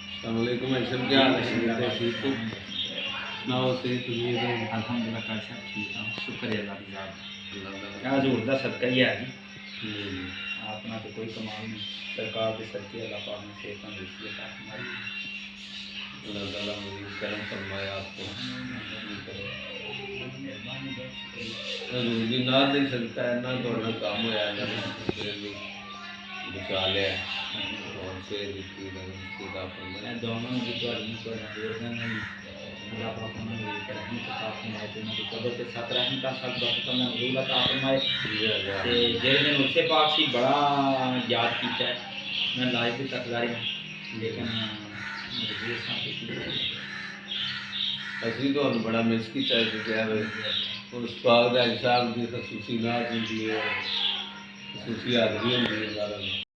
अस्सलामुअलैकुम ऐशम, क्या हाल है? ठीक हो? सुनाओ से तुम्हें तो अल्हम्दुलिल्लाह का सब ठीक है, शुक्र है अल्लाह का। अल्लाह ताला क्या जोर दा सदका ही है जी, हम्म, अपना तो कोई कमाल नहीं, सरकार के सदके अल्लाह पाक ने सेहत तंदुरुस्ती अता फरमाई। अल्लाह ताला मज़ीद करम फरमाए आपको। रूजी ना दे सकता है ना थोड़ा काम होया ना फिर भी बचा लिया और से दिखती अल्लाह फरमाए। मैं दोनों की तो बुजुर्गों ने अल्लाह पाक उन्हें रहमत अता फरमाए, तो उनकी कब्र पे सत रहमत का साथ बरकत नज़ूल अता फरमाए। ते जेड़े दिन उससे पाक सी बड़ा याद किया है, मैं लाइव भी तक ला रही हूँ, लेकिन मजबूर सा कि असली तो हम बड़ा मिस किया है क्या है उस पाक दा हिसाब की खसूसी नात होंदी है, खसूसी हाज़री होंदी है।